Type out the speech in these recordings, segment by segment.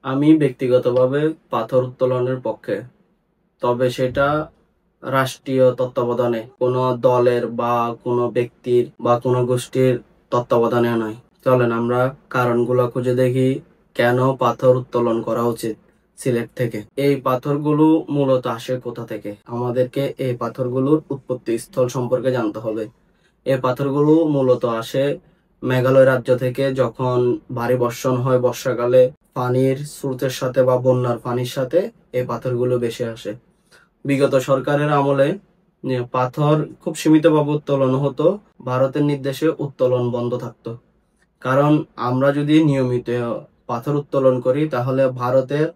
আমি ব্যক্তিগতভাবে পাথর উত্তোলনের পক্ষে, তবে সেটা রাষ্ট্রীয় তত্ত্বাবধানে, কোনো দলের বা কোনো ব্যক্তির বা কোনো গোষ্ঠীর তত্ত্বাবধানে নয়। চলেন আমরা কারণগুলো খুঁজে দেখি কেন পাথর উত্তোলন করা উচিত সিলেট থেকে। এই পাথরগুলো মূলত আসে কোথা থেকে? আমাদেরকে এই পাথরগুলোর উৎপত্তি স্থল সম্পর্কে জানতে হবে। এই পাথরগুলো মূলত আসে মেঘালয় রাজ্য থেকে। যখন ভারী বর্ষণ হয় বর্ষাকালে, পানির স্রোতের সাথে বা বন্যার পানির সাথে এই পাথরগুলো ভেসে আসে। বিগত সরকারের আমলে পাথর খুব সীমিতভাবে উত্তোলন হতো, ভারতের নির্দেশে উত্তোলন বন্ধ থাকতো। কারণ আমরা যদি নিয়মিত পাথর উত্তোলন করি তাহলে ভারতের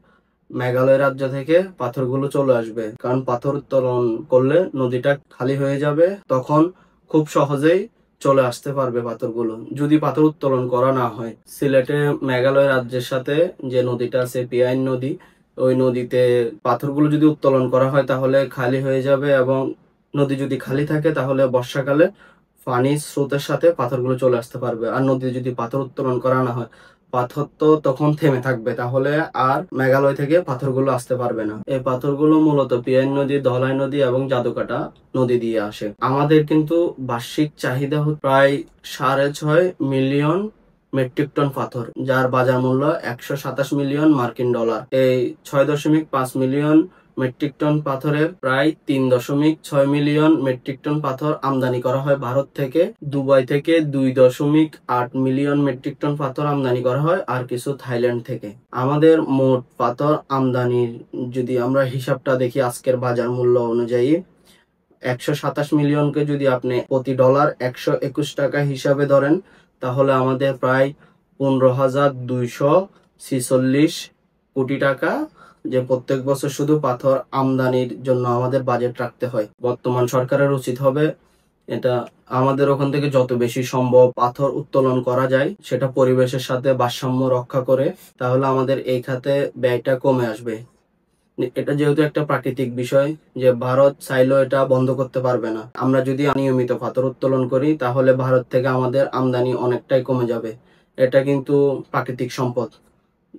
মেঘালয় রাজ্য থেকে পাথরগুলো চলে আসবে। কারণ পাথর উত্তোলন করলে নদীটা খালি হয়ে যাবে, তখন খুব সহজেই চলে আসতে পারবে পাথরগুলো। যদি পাথর উত্তোলন করা না হয়, সিলেটে মেঘালয় রাজ্যের সাথে যে নদীটা আছে পিয়াইন নদী, ওই নদীতে পাথরগুলো যদি উত্তোলন করা হয় তাহলে খালি হয়ে যাবে, এবং নদী যদি খালি থাকে তাহলে বর্ষাকালে পানির স্রোতের সাথে পাথরগুলো চলে আসতে পারবে। আর নদীতে যদি পাথর উত্তোলন করা না হয়, পাথর তো তখন থেমে থাকবে, তাহলে আর মেঘালয় থেকে পাথরগুলো আসতে পারবে না। এই পাথরগুলো মূলত পিয়াইন নদী, ধলাই নদী এবং জাদুকাটা নদী দিয়ে আসে। আমাদের কিন্তু বার্ষিক চাহিদা প্রায় 6.5 মিলিয়ন মেট্রিক টন পাথর, যার বাজার মূল্য 127 মিলিয়ন মার্কিন ডলার। এই 6.5 মিলিয়ন মেট্রিক টন পাথরের প্রায় 3.6 মিলিয়ন মেট্রিক টন পাথর আমদানি করা হয় ভারত থেকে। দুবাই থেকে 2.8 মিলিয়ন মেট্রিক টন পাথর আমদানি করা হয়, আর কিছু থাইল্যান্ড থেকে। আমাদের মোট পাথর আমদানির যদি আমরা হিসাবটা দেখি আজকের বাজার মূল্য অনুযায়ী, 127 মিলিয়নকে যদি আপনি প্রতি ডলার 121 টাকা হিসাবে ধরেন, তাহলে আমাদের প্রায় 15,246 কোটি টাকা যে প্রত্যেক বছর শুধু পাথর আমদানির জন্য আমাদের বাজেট রাখতে হয়। বর্তমান সরকারের উচিত হবে এটা আমাদের ওখান থেকে যত বেশি সম্ভব পাথর উত্তোলন করা যায় সেটা পরিবেশের সাথে ভারসাম্য রক্ষা করে, তাহলে আমাদের এই খাতে ব্যয়টা কমে আসবে। এটা যেহেতু একটা প্রাকৃতিক বিষয়, যে ভারত চাইলেও এটা বন্ধ করতে পারবে না। আমরা যদি নিয়মিত পাথর উত্তোলন করি তাহলে ভারত থেকে আমাদের আমদানি অনেকটাই কমে যাবে। এটা কিন্তু প্রাকৃতিক সম্পদ,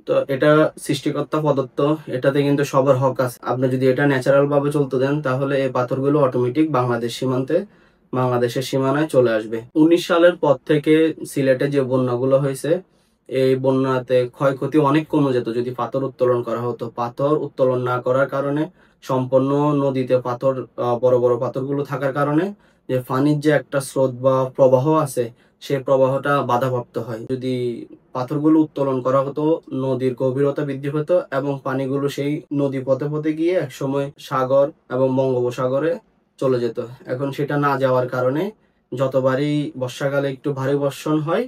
তো এটা সৃষ্টিকর্তা প্রদত্ত, এটাতে কিন্তু সবার হক আছে। আপনি যদি এটা ন্যাচারাল ভাবে চলতে দেন তাহলে এই পাথরগুলো অটোমেটিক বাংলাদেশের সীমানায় চলে আসবে। 19 সালের পর থেকে সিলেটে যে বন্যাগুলো হয়েছে, এই বন্যাতে ক্ষয়ক্ষতি অনেক কমে যেত যদি পাথর উত্তোলন করা হতো। পাথর উত্তোলন না করার কারণে, সম্পূর্ণ নদীতে পাথর বড় বড় পাথরগুলো থাকার কারণে যে পানির যে একটা স্রোত বা প্রবাহ আছে, সেই প্রবাহটা বাধাপ্রাপ্ত হয়। যদি পাথরগুলো উত্তোলন করা হতো, নদীর গভীরতা বৃদ্ধি পেত এবং পানিগুলো সেই নদী পথে পথে গিয়ে একসময় সাগর এবং বঙ্গোপসাগরে চলে যেত। এখন সেটা না যাওয়ার কারণে যতবারই বর্ষাকালে একটু ভারী বর্ষণ হয়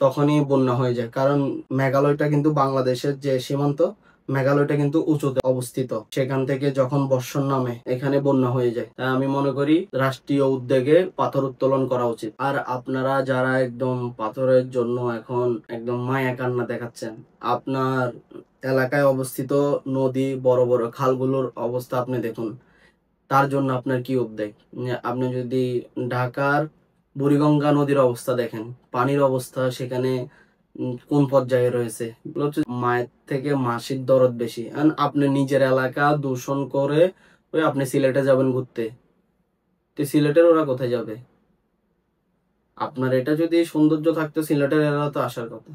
তখনই বন্যা হয়ে যায়। কারণ মেঘালয়টা কিন্তু বাংলাদেশের যে সীমান্ত, মেঘালয়টা কিন্তু উঁচুতে অবস্থিত, সেখান থেকে যখন বর্ষণ নামে এখানে বন্যা হয়ে যায়। তাই আমি মনে করি রাষ্ট্রীয় উদ্যোগে পাথর উত্তোলন করা উচিত। আর আপনারা যারা একদম পাথরের জন্য এখন একদম মায়া কান্না দেখাচ্ছেন, আপনার এলাকায় অবস্থিত নদী, বড় বড় খালগুলোর অবস্থা আপনি দেখুন, তার জন্য আপনার কি উদ্বেগ? আপনি যদি ঢাকার বুড়িগঙ্গা নদীর অবস্থা দেখেন, পানির অবস্থা সেখানে কোন পর্যায়ে রয়েছে, এগুলো হচ্ছে মায়ের থেকে মাসির দরদ বেশি। আপনি নিজের এলাকা দূষণ করে ওই আপনি সিলেটে যাবেন ঘুরতে, তো সিলেটের ওরা কোথায় যাবে? আপনার এটা যদি সৌন্দর্য থাকতো, সিলেটের এরা তো আসার কথা।